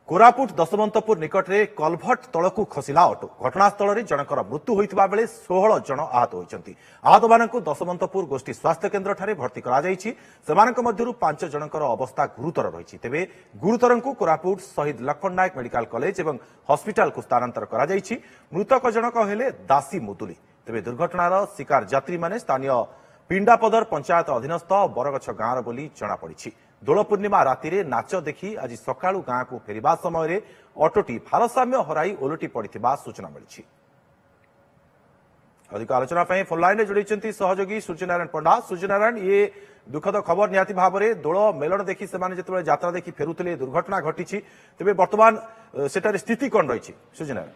कोरापुट दशमंतपुर निकट में कलभट तलकू खसला अटो घटनास्थल में जनकर मृत्यु होता बेले 16 जन आहत होती। आहत मानक दशमंतपुर गोष्ठी स्वास्थ्य केन्द्र ठारे भर्ती कर 5 जनकर अवस्था गुरुतर रही। तेबे गुरुतर को कोरापुट शहीद लक्ष्मण नायक मेडिकल कॉलेज और हॉस्पिटल को स्थानांतर कर मृतक जनक हेले दासी मुदुली। तेबे दुर्घटनार शिकार यात्री माने स्थानीय पिंडापदर पंचायत अधीनस्थ बरगछ गाँवर बोली जनापड़ी। दोल पूर्णिमा राति रे नाच देखी आज सकाळू गाँ को फेरिबा समय अटोटी भारसाम्य हराई ओलटी पड़ता सूचना मिली। अधिक आलोचना फोन लाइन जोड़ी सहयोगी सूर्यनारायण पंडा। सूर्यनारायण, ये दुखद खबर निहाती भाव में दोल मेलन देखी से यात्रा देखी फेरुले दुर्घटना घटी। तेज बर्तमान सेटार स्थिति कौन रही? सूर्यनारायण,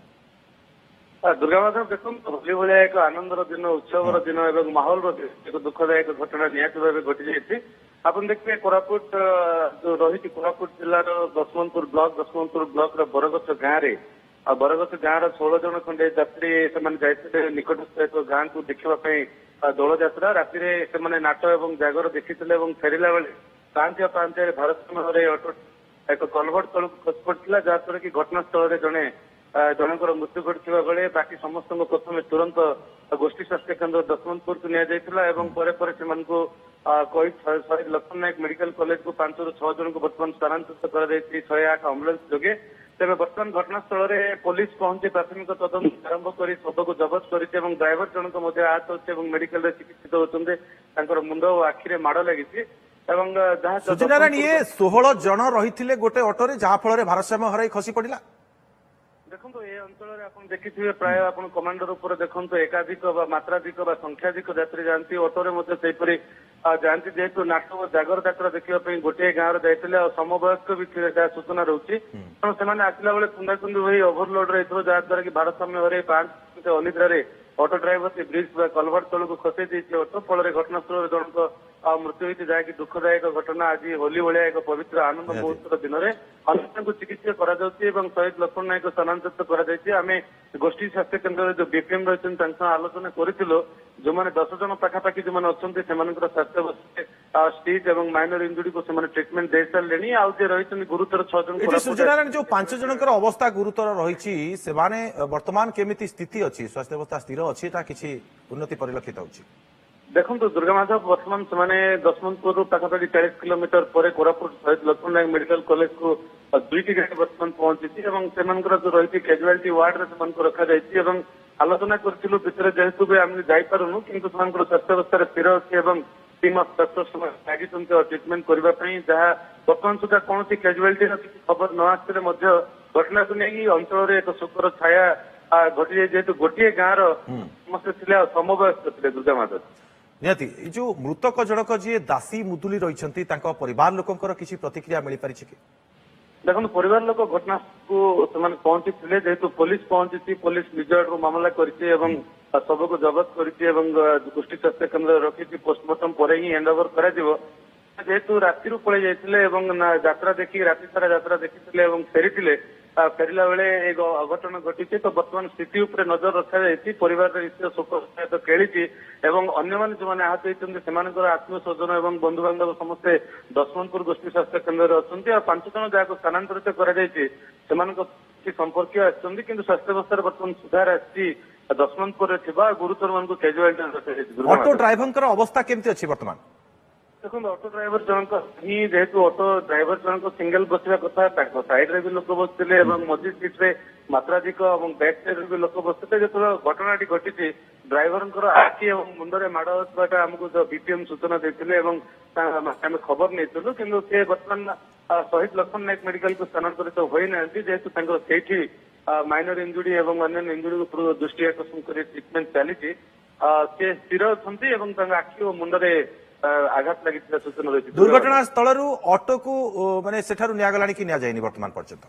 दुर्गा माधव देखो होली भाया एक आनंदर दिन उत्सवर दिन और माहौल एक दुखदायक घटना निहत भाव घटी जाती। आप देखिए कोरापुट जो रही कोरापुट जिलार दशमंतपुर ब्लॉक बरगछ गाँव रे बरगछ गाँव 16 जन खंडे यात्री से निकटस्थ एक गाँ को देखा दोल यात्रा राति नाट और जागर देखी फेरला बेले पांच भारत अटो एक कलभट तल खस पड़ा जहाँद्वारा कि घटनास्थल जड़े जनकर मृत्यु घटता बेले बाकी समस्त प्रथम तुरंत गोष्ठी स्वास्थ्य केन्द्र दशमंतपुर को निया शहीद लक्ष्मण नायक मेडिकल कॉलेज को 5 ରୁ 6 जन को बर्तमान स्थानांतरित कर 108 आंबुलांस जोगे। तेज बर्तमान घटनास्थल में पुलिस पहुंची प्राथमिक तदंत आरंभ कर शव को जबत कर ड्राइवर जनक आहत होती मेडिकल चिकित्सित होते मुंड और आखिरे माड़ लगी। सूर्यनारायण, ये 16 जन रही गोटे अटोरे जहाँफल भारसाम्य हराई खसी पड़ा। देखो ये अंचल आप देखिए प्राय आप कमांडर उपर देखो एकाधिक मात्राधिक संख्याधिक यात्री जाती अटोरे जाती जेहेतु नाट और जागर यात्रा देखा गोटे गाँव जाते समवयस्क भी सूचना रोचे तेना आसला बेले कुंदाकुंदी हो ओभरलोड रही जहाद्वारा कि भारसाम्य हर 5 अनिद्रा अटो ड्राइवर से ब्रिज कलभट तल को खसई देती अटो फल घटनास्थल जनक मृत्यु होती जहाँकि दुखदायक घटना। आज होली भाया एक पवित्र आनंद मुहूर्त दिन में अनेक चिकित्सा कर शहीद लक्ष्मण नायक स्थानांतरित कर गोष्ठी स्वास्थ्य केन्द्र जो बीपीएम रही आलोचना करूँ जो मैंने 10 जन पाखापाखि जो मैंने अच्छा स्वास्थ्य अवस्था स्टीज और माइनर इंजुरी को ट्रिटमेंट दे सारे आउ रही गुरुतर 6 जन। सूर्यनारायण, जो 5 जनकर अवस्था गुरुतर रही वर्तमान केमिति स्थिति अच्छी स्वास्थ्य अवस्था स्थिर अच्छी कि उन्नति परिलक्षित होची? देखो दुर्गा माधव बर्तमान से दशमंतपुर पाखापाखि 40 किलोमीटर पर कोरापुट शहीद लक्ष्मण नायक मेडिकल कॉलेज को 2टी गाड़ी बर्तमान पहुंची जो रही कैजुआलिटी वार्ड में रखा जाए आलोचना करूँ भितर जेहेतु भी आम जापारूँ कि स्वास्थ्य अवस्था स्थिर अच्छी टीम अफ डॉक्टर्स लगी ट्रिटमेंट करने जहाँ बर्तमान सुधा कौन कैजुआलिटी खबर न आसते घटना को नहीं अंचल एक शोकर छाया घटी जाए जेहेतु गोटे गाँव समस्त समवयस्क थे। दुर्गा माधव, निहाती जो मृतक जनक जी दासी मुदुली रही परिवार लोकंकर किसी प्रतिक्रिया मिल पारि कि? देखो परिवार लोक घटना को पहुंची जेहेतु पुलिस पहुंची पुलिस निज आड़ मामला कर शव को जबत कर गोष्ठी स्वास्थ्य केन्द्र रखी पोस्टमार्टम पर ही हैंड ओवर कर जेहेतु राति पलि जाते यात्रा देखी राति सारा यात्रा देखी फेरी फेरला बेले एक अघटन घटी तो बर्तमान स्थिति उपर नजर रखा परिवार शोक सहित खेली अन्य मैंने जो आहत होती आत्मीय स्वजन और बंधु बांधव समस्ते दशमंतपुर गोष्ठी स्वास्थ्य केन्द्र अच्छा 5 जन जहाँ स्थानांतरित कर संपर्क आसि स्वास्थ्य अवस्था बर्तमान सुधार आसी दशमंतपुर गुरुतर मान कैजुआलिटी। ऑटो ड्राइवर अवस्था केमती अच्छी वर्तमान? देखो ऑटो ड्राइवर जनक ही जेहेतु ऑटो ड्राइवर जनक सिंगल बसवा कथा साइड भी लोक बसते मझी सीट रे मात्राधिक और बैक साइड भी लोक बसते जो घटना घटी ड्राइवर आखि और मुंडे माड़ होता आमको जो बीपीएम सूचना देते आम खबर नहीं कि बर्तमान शहीद लक्ष्मण नायक मेडिकल को स्थानांतरित होना जेहेतु से माइनर इंजुरी और अन्य इंजुरी को दृष्टि आकर्षण कर ट्रिटमेंट चली स्थिर अच्छा आखि और मुंडे आघात लगी सूचना रही। दुर्घटना स्थल ऑटो को माने सेठारु नियागलानी कि निया जायनि वर्तमान पर्यंत?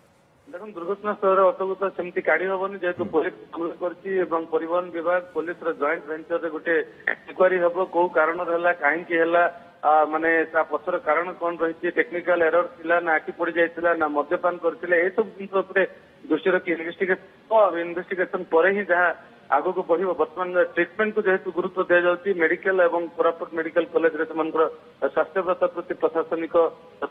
देखो दुर्घटना स्थल ऑटो को तो सेमती काढ़ी हबनी जेहेतु पुलिस परिवहन विभाग पुलिस जॉइंट वेंचर गोटे इंक्वारी हम कौ कारण है कहीं माने पछर कारण कौन रही टेक्निकल एरर थिला ना आखि पड़ जाइथिला ना मद्यपान करथिले ए सब जिन दृष्टि रखी इन्वेस्टिगेशन पर ही जहाँ ଆଗକୁ ବଢିବ। ବର୍ତ୍ତମାନ ଟ୍ରିଟମେଣ୍ଟକୁ ଯେହେତୁ ଗୁରୁତ୍ୱ ଦିଆଯାଉଛି, ମେଡିକାଲ ଏବଂ କୋରାପୁଟ ମେଡିକାଲ କଲେଜରେ ସେମାନଙ୍କର ସ୍ୱାସ୍ଥ୍ୟବସ୍ଥା ପ୍ରତି ପ୍ରଶାସନିକ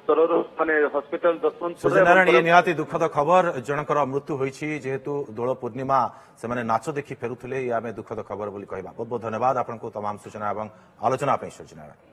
ସ୍ତରରୁ ମାନେ ହସ୍ପିଟାଲ ସୂର୍ଯ୍ୟନାରାୟଣ ଏ ନିହାତି ଦୁଃଖଦ ଖବର ଜଣଙ୍କର ମୃତ୍ୟୁ ହୋଇଛି ଯେହେତୁ ଦୋଳ ପୂର୍ଣ୍ଣିମା ସେମାନେ ନାଚ ଦେଖି ଫେରୁଥିଲେ ଏ ଆମେ ଦୁଃଖଦ ଖବର ବୋଲି କହିବା। ବହୁତ ବହୁତ ଧନ୍ୟବାଦ ଆପଣଙ୍କୁ ତମାମ ସୂଚନା ଏବଂ ଆଲୋଚନା ପାଇଁ ସୂର୍ଯ୍ୟନାରାୟଣ।